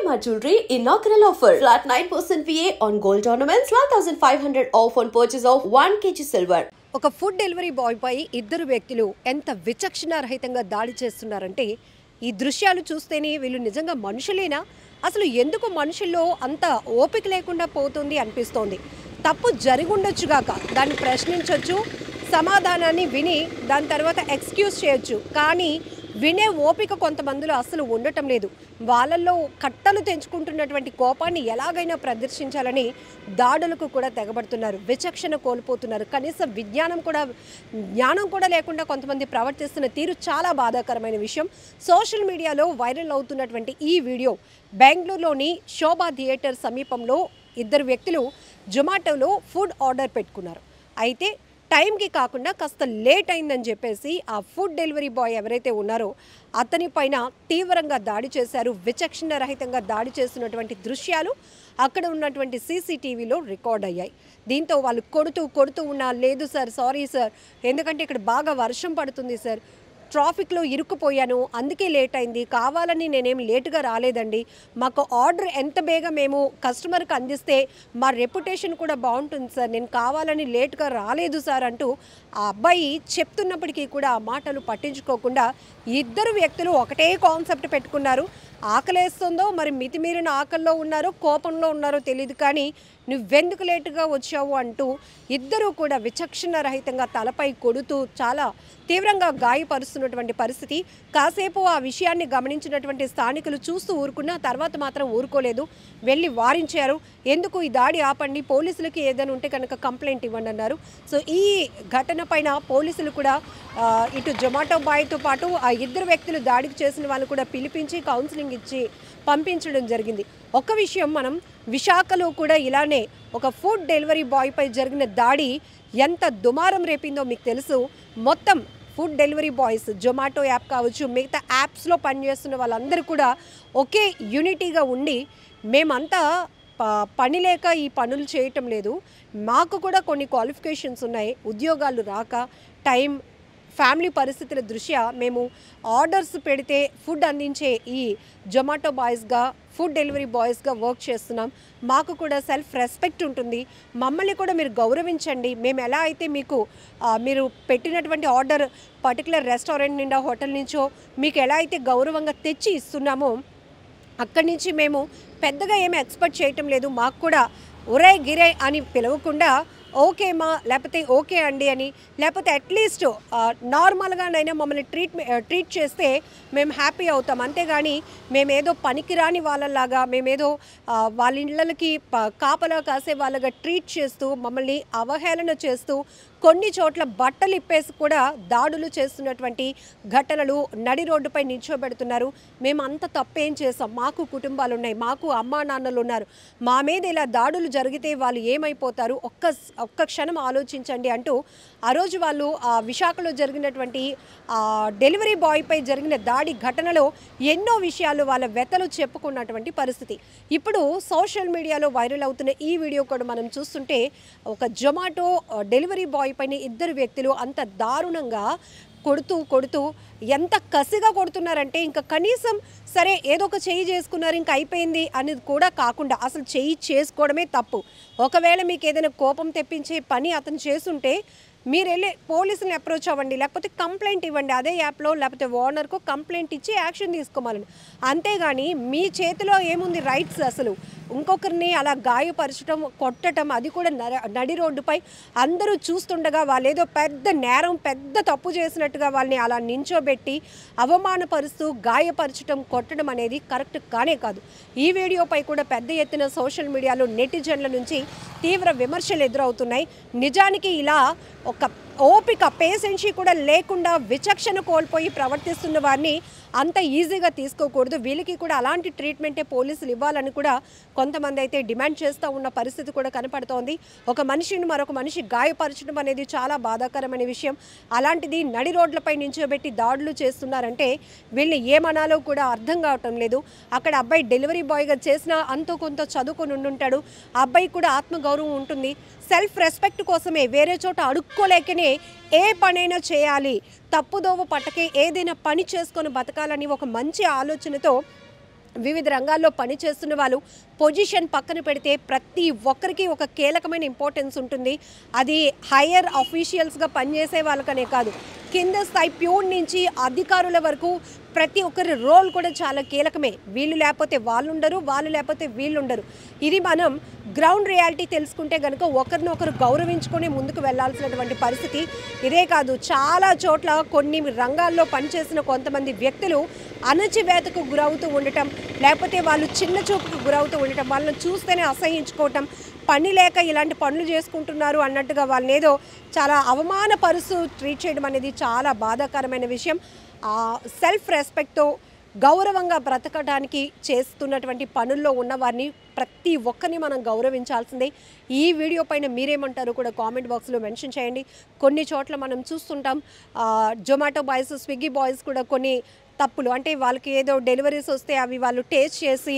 Shalimar Jewelry inaugural offer. Flat 9% VA on gold ornaments, 12,500 off on purchase of 1 kg silver. ఒక food delivery boy పై ఇద్దరు వ్యక్తులు ఎంత విచక్షణారహితంగా దాడి చేస్తున్నారంటే ఈ దృశ్యాలు చూస్తేనే వీళ్ళు నిజంగా మనుషులేనా, అసలు ఎందుకు మనుషుల్లో అంత ఓపిక లేకుండా పోతుంది అనిపిస్తోంది. తప్పు జరిగి ఉండొచ్చుగాక దాన్ని ప్రశ్నించవచ్చు, సమాధానాన్ని విని దాని తర్వాత ఎక్స్క్యూజ్ చేయొచ్చు, కానీ వినే ఓపిక కొంతమందిలో అసలు ఉండటం లేదు. వాళ్ళల్లో కట్టలు తెంచుకుంటున్నటువంటి కోపాన్ని ఎలాగైనా ప్రదర్శించాలని దాడులకు కూడా తెగబడుతున్నారు, విచక్షణ కోల్పోతున్నారు. కనీసం జ్ఞానం కూడా లేకుండా కొంతమంది ప్రవర్తిస్తున్న తీరు చాలా బాధాకరమైన విషయం. సోషల్ మీడియాలో వైరల్ అవుతున్నటువంటి ఈ వీడియో బెంగళూరులోని శోభా థియేటర్ సమీపంలో ఇద్దరు వ్యక్తులు జొమాటోలో ఫుడ్ ఆర్డర్ పెట్టుకున్నారు. అయితే టైంకి కాకుండా కాస్త లేట్ అయిందని చెప్పేసి ఆ ఫుడ్ డెలివరీ బాయ్ ఎవరైతే ఉన్నారో అతని పైన తీవ్రంగా దాడి చేశారు. విచక్షణ రహితంగా దాడి చేస్తున్నటువంటి దృశ్యాలు అక్కడ ఉన్నటువంటి సీసీటీవీలో రికార్డ్ అయ్యాయి. దీంతో వాళ్ళు కొడుతూ ఉన్నా, లేదు సార్, సారీ సార్, ఎందుకంటే ఇక్కడ బాగా వర్షం పడుతుంది సార్, ట్రాఫిక్లో ఇరుక్కుపోయాను, అందుకే లేట్ అయింది, కావాలని నేనేం లేటుగా రాలేదండి, మాకు ఆర్డర్ ఎంత బేగా మేము కస్టమర్కి అందిస్తే మా రెప్యుటేషన్ కూడా బాగుంటుంది సార్, నేను కావాలని లేటుగా రాలేదు సార్ అంటూ ఆ అబ్బాయి చెప్తున్నప్పటికీ కూడా ఆ మాటలు పట్టించుకోకుండా ఇద్దరు వ్యక్తులు ఒకటే కాన్సెప్ట్ పెట్టుకున్నారు. ఆకలేస్తుందో మరి మితిమీరిన ఆకల్లో ఉన్నారో కోపంలో ఉన్నారో తెలియదు, కానీ నువ్వెందుకు లేటుగా వచ్చావు అంటూ ఇద్దరూ కూడా విచక్షణ రహితంగా తలపై కొడుతూ చాలా తీవ్రంగా గాయపరుస్తున్నటువంటి పరిస్థితి. కాసేపు ఆ విషయాన్ని గమనించినటువంటి స్థానికులు చూస్తూ ఊరుకున్న తర్వాత మాత్రం ఊరుకోలేదు, వెళ్ళి వారించారు. ఎందుకు ఈ దాడి ఆపండి, పోలీసులకి ఏదైనా ఉంటే కనుక కంప్లైంట్ ఇవ్వండి అన్నారు. సో ఈ ఘటన పైన పోలీసులు కూడా ఇటు జొమాటో బాయ్తో పాటు ఆ ఇద్దరు వ్యక్తులు దాడికి చేసిన వాళ్ళు కూడా పిలిపించి కౌన్సిలింగ్ ఇచ్చి పంపించడం జరిగింది. ఒక విషయం, మనం విశాఖలో కూడా ఇలానే ఒక ఫుడ్ డెలివరీ బాయ్ పై జరిగిన దాడి ఎంత దుమారం రేపిందో మీకు తెలుసు. మొత్తం food delivery boys, Zomato app కావచ్చు, మిగతా యాప్స్లో పనిచేస్తున్న వాళ్ళందరూ కూడా ఒకే యూనిటీగా ఉండి మేమంతా పని లేక ఈ పనులు చేయటం లేదు, మాకు కూడా కొన్ని క్వాలిఫికేషన్స్ ఉన్నాయి, ఉద్యోగాలు రాక టైం ఫ్యామిలీ పరిస్థితుల దృష్ట్యా మేము ఆర్డర్స్ పెడితే ఫుడ్ అందించే ఈ జొమాటో బాయ్స్గా, ఫుడ్ డెలివరీ బాయ్స్గా వర్క్ చేస్తున్నాం, మాకు కూడా సెల్ఫ్ రెస్పెక్ట్ ఉంటుంది, మమ్మల్ని కూడా మీరు గౌరవించండి, మేము ఎలా అయితే మీకు మీరు పెట్టినటువంటి ఆర్డర్ పర్టికులర్ రెస్టారెంట్ నిండా హోటల్ నుంచో మీకు ఎలా అయితే గౌరవంగా తెచ్చి ఇస్తున్నామో అక్కడి నుంచి మేము పెద్దగా ఏమీ ఎక్స్పెక్ట్ చేయటం లేదు, మాకు కూడా ఒరే గిరే అని పిలవకుండా ఓకే మా, లేకపోతే ఓకే అండి అని, లేకపోతే అట్లీస్ట్ నార్మల్గానైనా మమ్మల్ని ట్రీట్ చేస్తే మేము హ్యాపీ అవుతాం, అంతేగాని మేమేదో పనికిరాని వాళ్ళలాగా, మేమేదో వాళ్ళ ఇళ్ళకి కాపలా కాసే వాళ్ళగా ట్రీట్ చేస్తూ మమ్మల్ని అవహేళన చేస్తూ కొన్ని చోట్ల బట్టలు ఇప్పేసి కూడా దాడులు చేస్తున్నటువంటి ఘటనలు నడి రోడ్డుపై నిల్చోబెడుతున్నారు. మేము అంత తప్పేం చేసాం, మాకు కుటుంబాలు ఉన్నాయి, మాకు అమ్మా నాన్నలు ఉన్నారు, మా మీద ఇలా దాడులు జరిగితే వాళ్ళు ఏమైపోతారు, ఒక్క క్షణం ఆలోచించండి అంటూ ఆ రోజు వాళ్ళు విశాఖలో జరిగినటువంటి డెలివరీ బాయ్పై జరిగిన దాడి ఘటనలో ఎన్నో విషయాలు వాళ్ళ వ్యతలు చెప్పుకున్నటువంటి పరిస్థితి. ఇప్పుడు సోషల్ మీడియాలో వైరల్ అవుతున్న ఈ వీడియో కూడా మనం చూస్తుంటే ఒక జొమాటో డెలివరీ బాయ్ పైన ఇద్దరు వ్యక్తులు అంత దారుణంగా కొడుతూ ఎంత కసిగా కొడుతున్నారంటే ఇంకా కనీసం సరే ఏదో ఒక చెయ్యి చేసుకున్నారు ఇంకా అయిపోయింది అనేది కూడా కాకుండా అసలు చెయ్యి చేసుకోవడమే తప్పు. ఒకవేళ మీకు ఏదైనా కోపం తెప్పించే పని అతను చేస్తుంటే మీరు వెళ్ళి పోలీసుని అప్రోచ్ అవ్వండి, లేకపోతే కంప్లైంట్ ఇవ్వండి, అదే యాప్లో లేకపోతే ఓనర్కు కంప్లైంట్ ఇచ్చి యాక్షన్ తీసుకోవాలని. అంతేగాని మీ చేతిలో ఏముంది రైట్స్, అసలు ఇంకొకరిని అలా గాయపరచడం, కొట్టడం, అది కూడా నడి రోడ్డుపై అందరూ చూస్తుండగా వాళ్ళు ఏదో పెద్ద నేరం, పెద్ద తప్పు చేసినట్టుగా వాళ్ళని అలా నించోబెట్టి అవమానపరుస్తూ గాయపరచడం, కొట్టడం అనేది కరెక్ట్ కానే కాదు. ఈ వీడియోపై కూడా పెద్ద ఎత్తున సోషల్ మీడియాలో నెటిజన్ల నుంచి తీవ్ర విమర్శలు ఎదురవుతున్నాయి. నిజానికి ఇలా ఒక ఓపిక, పేషెన్సీ కూడా లేకుండా విచక్షణ కోల్పోయి ప్రవర్తిస్తున్న వారిని అంత ఈజీగా తీసుకోకూడదు. వీళ్ళకి కూడా అలాంటి ట్రీట్మెంటే పోలీసులు ఇవ్వాలని కూడా కొంతమంది అయితే డిమాండ్ చేస్తూ ఉన్న పరిస్థితి కూడా కనపడుతోంది. ఒక మనిషిని మరొక మనిషి గాయపరచడం అనేది చాలా బాధాకరమైన విషయం. అలాంటిది నడి రోడ్లపై నించోబెట్టి దాడులు చేస్తున్నారంటే వీళ్ళని ఏమనాలో కూడా అర్థం కావటం లేదు. అక్కడ అబ్బాయి డెలివరీ బాయ్గా చేసినా అంతో కొంత చదువుకొని ఉండుంటాడు, ఆ అబ్బాయి కూడా ఆత్మగౌరవం ఉంటుంది, సెల్ఫ్ రెస్పెక్ట్ కోసమే వేరే చోట అడుక్కోలేకనే ఏ పనైనా చేయాలి, తప్పుదోవ పట్టకే ఏదైనా పని చేసుకొని బతకాలని ఒక మంచి ఆలోచనతో వివిధ రంగాల్లో పనిచేస్తున్న వాళ్ళు పొజిషన్ పక్కన పెడితే ప్రతి ఒక్కరికి ఒక కీలకమైన ఇంపార్టెన్స్ ఉంటుంది. అది హైయర్ అఫీషియల్స్గా పనిచేసే వాళ్ళకనే కాదు, కింద స్థాయి ప్యూన్ నుంచి అధికారుల వరకు ప్రతి ఒక్కరి రోల్ కూడా చాలా కీలకమే. వీళ్ళు లేకపోతే వాళ్ళు ఉండరు, వాళ్ళు లేకపోతే వీళ్ళు ఉండరు. ఇది మనం గ్రౌండ్ రియాలిటీ తెలుసుకుంటే కనుక ఒకరినొకరు గౌరవించుకొని ముందుకు వెళ్లాల్సినటువంటి పరిస్థితి. ఇదే కాదు, చాలా చోట్ల కొన్ని రంగాల్లో పనిచేసిన కొంతమంది వ్యక్తులు అణచివేతకు గురవుతూ ఉండటం, లేకపోతే వాళ్ళు చిన్న చూపుకు గురవుతూ ఉండటం, వాళ్ళని చూస్తేనే అసహించుకోవటం, పని లేక ఇలాంటి పనులు చేసుకుంటున్నారు అన్నట్టుగా వాళ్ళని ఏదో చాలా అవమానపరుస్తూ ట్రీట్ చేయడం అనేది చాలా బాధాకరమైన విషయం. సెల్ఫ్ రెస్పెక్ట్తో గౌరవంగా బ్రతకడానికి చేస్తున్నటువంటి పనుల్లో ఉన్న వారిని ప్రతి ఒక్కరిని మనం గౌరవించాల్సిందే. ఈ వీడియో పైన మీరేమంటారో కూడా కామెంట్ బాక్స్లో మెన్షన్ చేయండి. కొన్ని చోట్ల మనం చూస్తుంటాం, జొమాటో బాయ్స్, స్విగ్గీ బాయ్స్ కూడా కొన్ని తప్పులు, అంటే వాళ్ళకి ఏదో డెలివరీస్ వస్తే అవి వాళ్ళు టేస్ట్ చేసి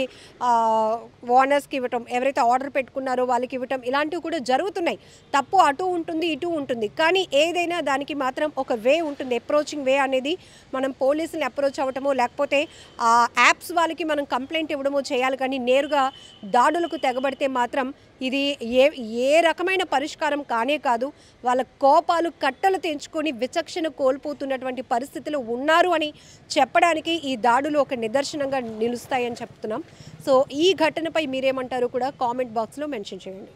ఓనర్స్కి ఇవ్వటం, ఎవరైతే ఆర్డర్ పెట్టుకున్నారో వాళ్ళకి ఇవ్వటం, ఇలాంటివి కూడా జరుగుతున్నాయి. తప్పు అటు ఉంటుంది, ఇటు ఉంటుంది. కానీ ఏదైనా దానికి మాత్రం ఒక వే ఉంటుంది, అప్రోచింగ్ వే అనేది. మనం పోలీసుని అప్రోచ్ అవ్వటమో లేకపోతే యాప్స్ వాళ్ళకి మనం కంప్లైంట్ ఇవ్వడమో చేయాలి. కానీ నేరుగా దాడులకు తెగబడితే మాత్రం ఇది ఏ రకమైన పరిష్కారం కానే కాదు. వాళ్ళ కోపాలు కట్టలు తెంచుకొని విచక్షణ కోల్పోతున్నటువంటి పరిస్థితులు ఉన్నారు అని చెప్పడానికి ఈ దాడులు ఒక నిదర్శనంగా నిలుస్తాయని చెప్తున్నాం. సో ఈ ఘటనపై మీరేమంటారో కూడా కామెంట్ బాక్స్లో మెన్షన్ చేయండి.